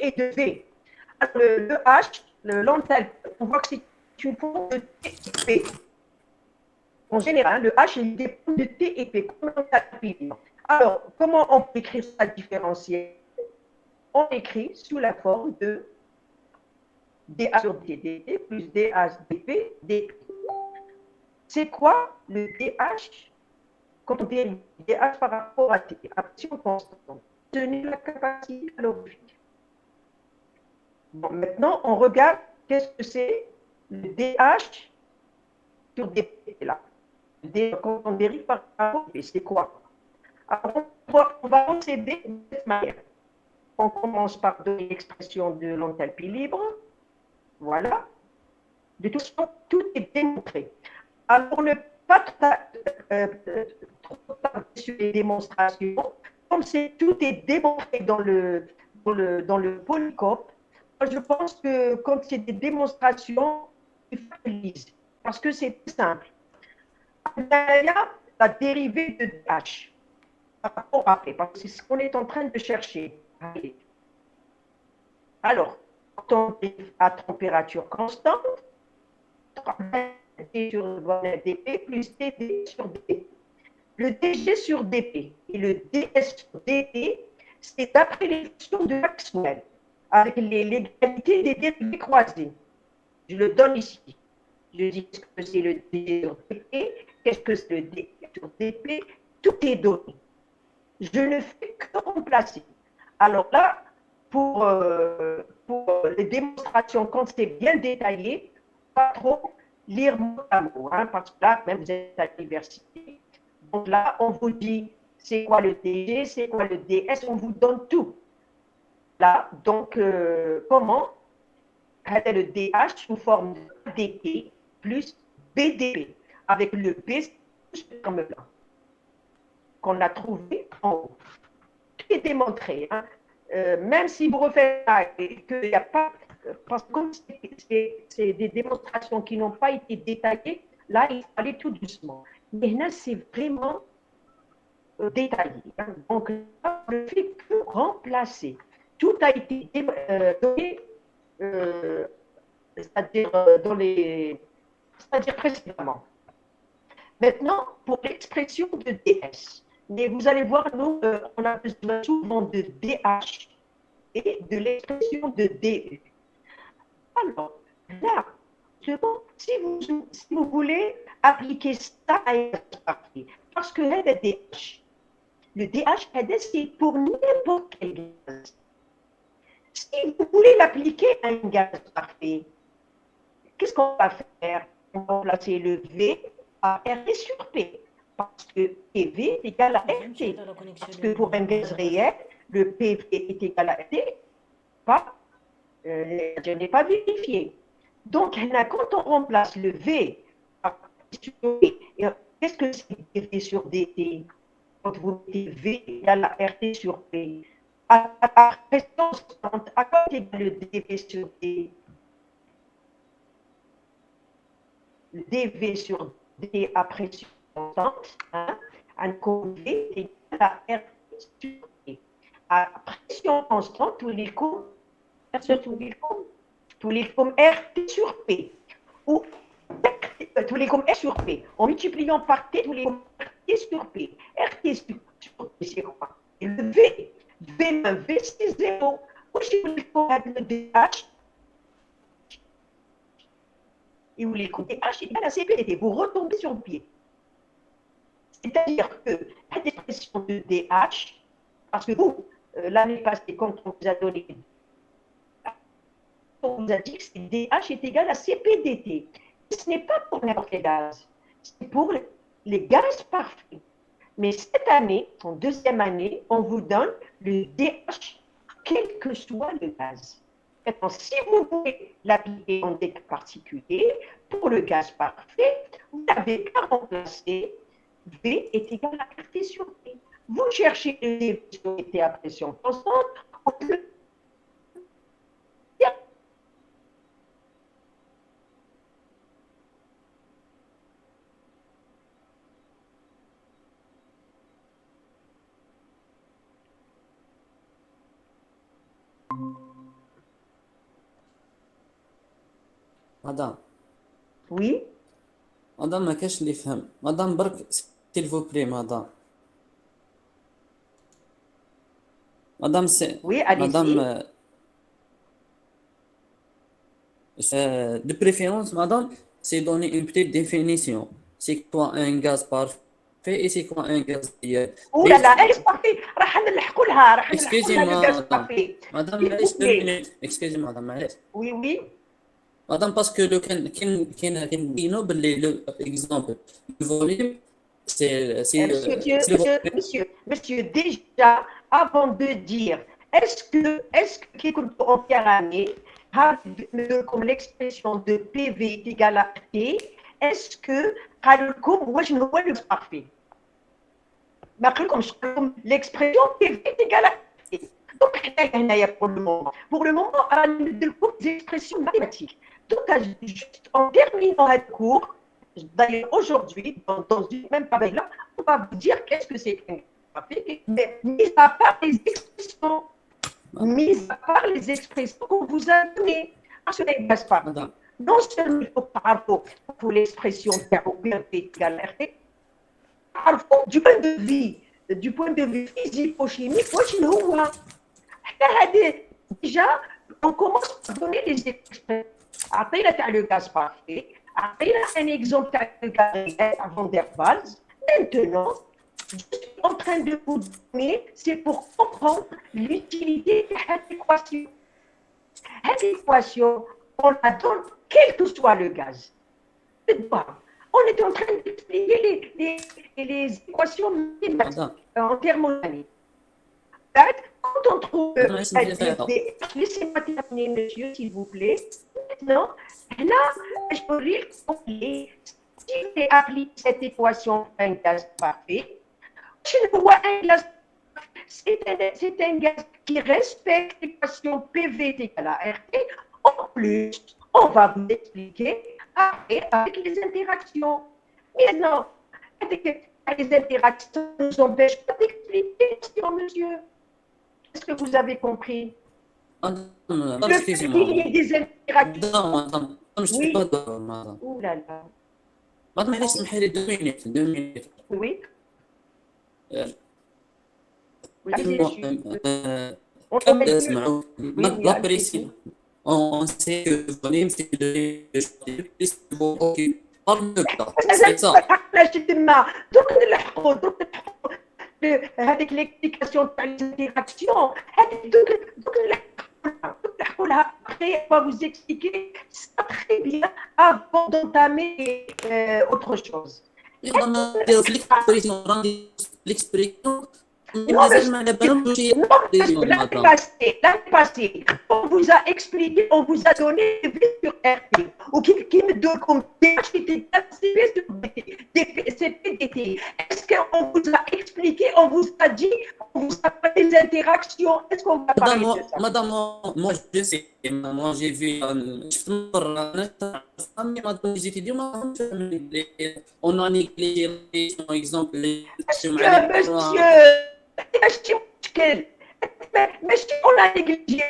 et de V. Alors, le H, l'enthalpie, on voit que c'est une forme de T et P. En général, le H, il dépend de T et P, comme l'enthalpie. Alors, comment on peut écrire ça différentiel? On écrit sous la forme de dH sur dt plus dH dp dp. C'est quoi le dH quand on dérive dH par rapport à T, à pression constante, tenir la capacité calorifique. Bon, maintenant, on regarde qu'est-ce que c'est le DH sur dp là. Quand on dérive par rapport à T, c'est quoi? Alors, on va procéder de cette manière. On commence par donner l'expression de l'enthalpie libre. Voilà. De toute façon, tout est démontré. Alors, pour ne pas trop tarder sur les démonstrations, comme tout est démontré dans le polycope, je pense que quand c'est des démonstrations, il faut utiliser, parce que c'est simple. Il y a la dérivée de H par rapport à P, parce que c'est ce qu'on est en train de chercher. Alors, quand on est à température constante, D sur dp plus dD sur dp. Le dg sur dp et le ds sur dt, c'est d'après l'équation de Maxwell, avec l'égalité des dérivées croisées. Je le donne ici. Je dis ce que c'est le dg sur dp, qu'est-ce que c'est le ds sur dp, tout est donné. Je ne fais que remplacer. Alors là, pour les démonstrations, quand c'est bien détaillé, pas trop lire mot à mot, hein, parce que là, même vous êtes à l'université. Donc là, on vous dit c'est quoi le DG, c'est quoi le DS, on vous donne tout. Là, donc, comment est le DH sous forme de DT plus BDP, avec le B, ce terme-là, qu'on a trouvé en haut. Tout est démontré. Hein. Même si vous refaites ça et qu'il n'y a pas. Parce que comme c'est des démonstrations qui n'ont pas été détaillées, là, il faut aller tout doucement. Mais là, c'est vraiment détaillé. Hein. Donc, là, je ne fais que remplacer. Tout a été donné, c'est-à-dire c'est-à-dire précédemment. Maintenant, pour l'expression de DS, mais vous allez voir, nous, on a besoin souvent de DH et de l'expression de DU. Alors, là, si vous voulez appliquer ça à un gaz parfait, parce que le DH, c'est pour n'importe quel gaz. Si vous voulez l'appliquer à un gaz parfait, qu'est-ce qu'on va faire? On va remplacer le V par RT sur P. Parce que PV est égal à RT. Parce que pour un gaz réel, le PV est égal à RT, pas, je n'ai pas vérifié. Donc, quand on remplace le V par RT sur P, qu'est-ce que c'est DV sur DT? Quand vous mettez V égale à RT sur P, à pression constante, à quoi est égal le DV sur D? Le dV sur D à pression constante, hein, un coût V est égal à RT sur D. À pression constante, tous les coups RT sur P, ou tous les coups R sur P, en multipliant par T, tous les coups RT sur P. RT sur P, c'est quoi? Et le V, V, c'est 0. Où je vous le DH, et vous l'écoutez H égale à CPDT, vous retombez sur le pied. C'est-à-dire que la dépression de DH, parce que vous, l'année passée, quand on vous a donné, on vous a dit que DH est égal à CPDT. Ce n'est pas pour n'importe quel gaz, c'est pour les gaz parfaits. Mais cette année, en deuxième année, on vous donne le DH, quel que soit le gaz. Maintenant, si vous voulez l'appliquer en des cas particuliers, pour le gaz parfait, vous n'avez qu'à remplacer V est égal à RT sur T. Vous cherchez le V sur T à pression constante, on peut مدام Oui, مدام ما كاش اللي يفهم مدام برك s'il vous plaît مدام مدام سي oui, مدام allez-y. de préférence madame c'est donner une petite définition c'est quoi un gaz parfait et c'est quoi un gaz idéal Oh là ليش là, elle est parfaite. راح نلحقوا لها le excusez-moi gaz madame parfait. madame S'il vous معليش 2 plaît. minutes excusez-moi madame معليش Oui, oui. مدام باسكو لو كان دينو باللي لو اكزومبل الفوليوم Monsieur, déjà, avant de dire, est-ce que كنت année, comme l'expression de PV est égale à T, est-ce que قالوا لكم واش هو le parfait؟ ما قالكمش l'expression PV est égale à T. Donc, pour le moment, راني ندير لكم des expressions mathématiques. Donc, juste en terminant le cours, d'ailleurs aujourd'hui, dans une même pareille là, on va vous dire qu'est-ce que c'est qu'un graphique, mais mis à part les expressions qu'on vous a données. Parce que les gaz parfaits, مدام non seulement il faut parler pour l'expression PV égale à T, du point de vue physico-chimique, واش هو déjà, on commence par donner les expressions. Après, le gaz parfait. Après, un exemple de gaz avant der Waals. Maintenant, je suis en train de vous donner, c'est pour comprendre l'utilité de cette équation. Cette équation, on la donne quel que soit le gaz. On est en train d'expliquer les équations mathématiques مدام en thermodynamique. Quand on trouve مدام اسمح لي فيها laissez-moi terminer, monsieur, s'il vous plaît. Maintenant, là, je peux lire si vous appliquez cette équation à un gaz parfait, je vois un gaz, c'est un gaz qui respecte l'équation PV égale à RT. En plus, on va vous expliquer après avec les interactions. Maintenant, les interactions ne nous empêchent pas d'expliquer, monsieur. Est-ce que vous avez compris? مدام Le fait excusez-moi qu'il y ait des interactions. مدام je suis pas Oui. d'accord مدام Ouh là là. مدام معليش سمحي لي 2 minutes 2 minutes Oui. Euh, Oui. On كم est sûr. اسمعوا Oui, oui, l'apprécie allez-y. on sait que le volume c'est de plus par le temps لازم c'est ça تعرفنا تما دوك نلحقوا هذيك ليكسبليكاسيون تاع الانتراكسيون هذيك دوك نلحقوا لها après on va vous expliquer ça très bien avant d'entamer autre chose. يلا نديرو في l'expression راندي l'expression Non, مازال ما على بالهم واش هي non, parce que l'expression مدام l'année passée, on vous a expliqué, on vous a donné V sur RP, ou qui me donne comme DHT, CP sur CPDT. Est-ce qu'on vous a expliqué, on vous a dit, on vous a fait des interactions, est-ce qu'on va parler de ça? madame moi je sais moi j'ai vu شفت مرة أنا madame les étudiants on a négligé par exemple les Monsieur, ماشي مشكل ماشي on a négligé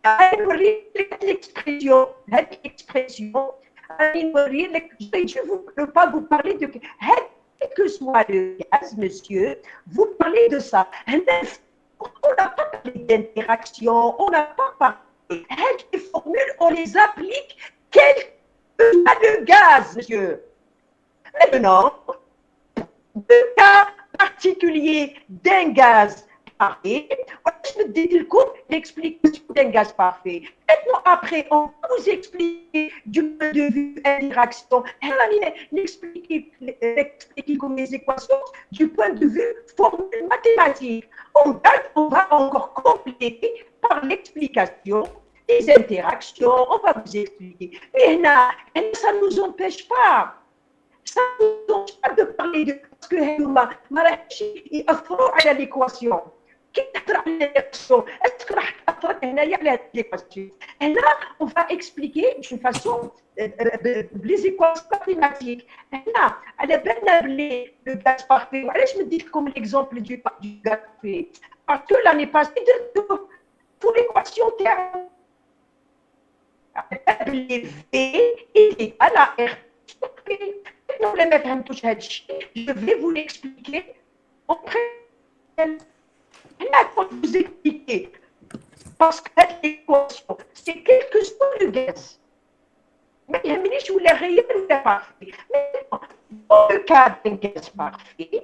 هذه l'expression هذه l'expression je vais ne pas vous parler de quel que soit le gaz monsieur vous parlez de ça on n'a pas parlé d'interaction on n'a pas parlé les formules on les applique quel que soit le gaz monsieur maintenant de cas particulier d'un gaz parfait. Je me dis l'explication d'un gaz parfait. Maintenant, après, on va vous expliquer du point de vue interaction, l'expliquer comme les équations du point de vue formule mathématique. On va encore compléter par l'explication des interactions. On va vous expliquer. Mais là, ça ne nous empêche pas. Ça ne nous empêche pas de parler de parce que ما راحش يأثروا على l'équation. كي تأثر على l'équation, est-ce que راح تأثر هنايا على l'équation? هنا on va expliquer d'une façon les équations mathématiques. هنا على بالنا بلي le gaz parfait. وعلاش نديت لكم l'exemple du gaz parfait? Parce que l'année passée درتو pour l'équation تاعو les V est égal à R sur P. Non, les mecs, je vais vous l'expliquer en présentiel. Là, quand vous expliquez, parce que l'équation, c'est quel que soit le gaz. Mais il y a une minute où les réels ou les parfaits. Mais dans le cas d'un gaz parfait,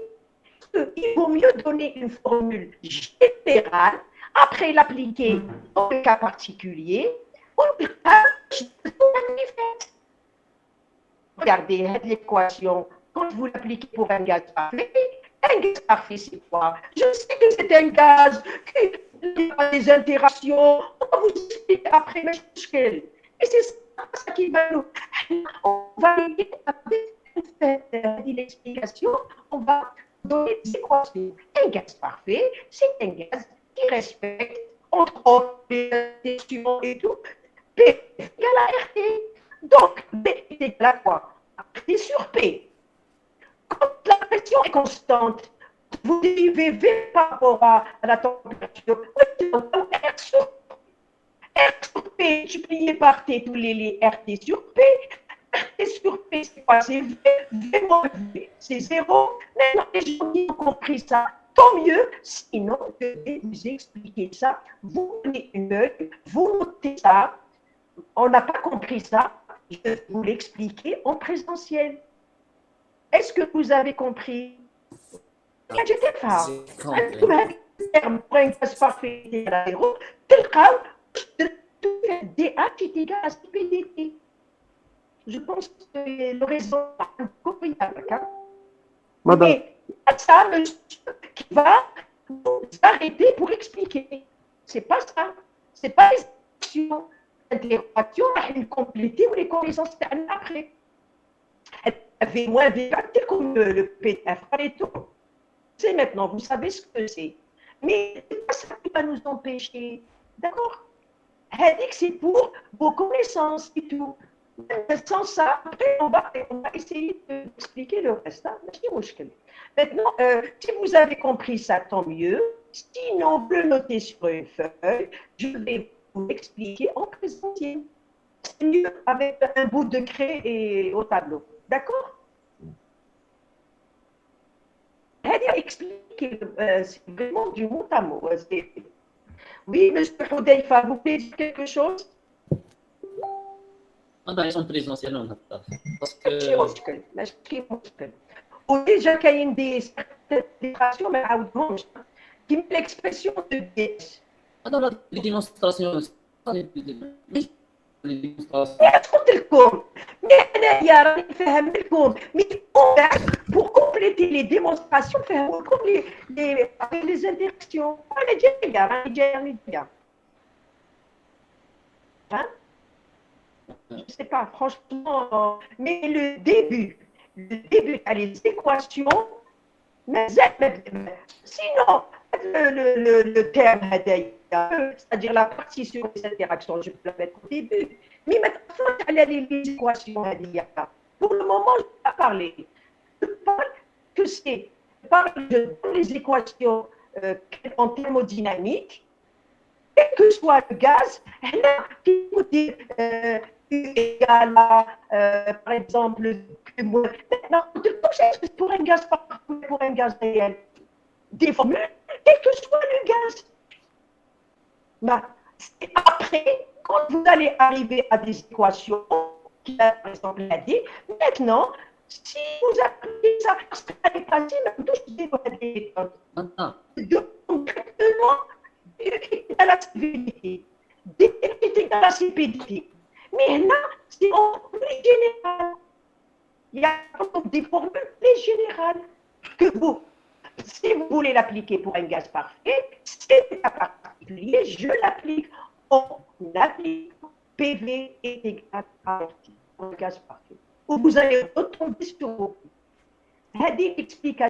il vaut mieux donner une formule générale après l'appliquer dans le cas particulier ou le cas manifeste. Regardez l'équation, quand vous l'appliquez pour un gaz parfait, c'est quoi? Je sais que c'est un gaz qui a des interactions, on va vous expliquer après, mais et c'est ça qui va nous. On va faire l'explication, on va donner des équations. Un gaz parfait, c'est un gaz qui respecte, entre autres, les questions et tout, P égale à RT. Donc, B est égal à quoi? T sur P. Quand la pression est constante, vous dérivez V par rapport à la température. R sur P multiplié par T, tous les RT sur P. RT sur P, c'est quoi? C'est V, V moins V, c'est 0. Maintenant, les gens qui ont compris ça, tant mieux. Sinon, je vais vous expliquer ça. Vous prenez une feuille, vous notez ça. On n'a pas compris ça. Je vais vous l'expliquer en présentiel. Est-ce que vous avez compris? J'étais pas. Pour un gaz parfait égal à 0, DH est égal à CPDT. Je pense que le réseau a compris avec. Mais ça, monsieur, qui va vous arrêter pour expliquer. C'est pas ça. C'est pas les actions. Les actions, elles compléter ou les connaissances après. V moins V, comme le PDF et tout. C'est maintenant, vous savez ce que c'est. Mais c'est pas ça qui va nous empêcher. D'accord? C'est pour vos connaissances et tout. Sans ça, après, on va essayer d'expliquer le reste. Hein? Maintenant, si vous avez compris ça, tant mieux. Sinon, vous le notez sur une feuille. Je vais vous l'expliquer en présentiel. C'est mieux avec un bout de craie et au tableau. D'accord? Expliquer, c'est vraiment du mot à mot. Oui, monsieur Houdeifa, vous voulez dire quelque chose? ils sont présentiels, on a pas. Parce ماشي que مشكل ماشي مشكل وديجا كاين دي ديكلاراسيون ما عاودهمش كيما ليكسبرسيون دو ديس هذا les démonstrations, les démonstrations. قلت لكم مي انايا راني نفهم لكم مي pour compléter les démonstrations فهموا لكم les interactions راني جايه hein? Je ne sais pas, franchement, mais le début à les équations, mais sinon, le terme, c'est-à-dire la partie sur les interactions, je peux la mettre au début, mais maintenant, les équations, pour le moment, je ne vais pas parler. Je parle que c'est, je donne les équations en thermodynamique, quel que soit le gaz, U égale à, par exemple, Q moins. Maintenant, pour un gaz parfait, pour un gaz réel, des formules, quel que soit le gaz. Ben, après, quand vous allez arriver à des équations, qui a, par exemple, l'a dit, maintenant, si vous appliquez ça, parce que ça est facile, des méthodes. Directement, à la stabilité, à la CPDT. Mais là, c'est en plus général. Il y a des formules plus générales que vous. Si vous voulez l'appliquer pour un gaz parfait, c'est un cas particulier, je l'applique. On applique PV est égal à RT pour le gaz parfait. Ou vous allez retomber sur vos.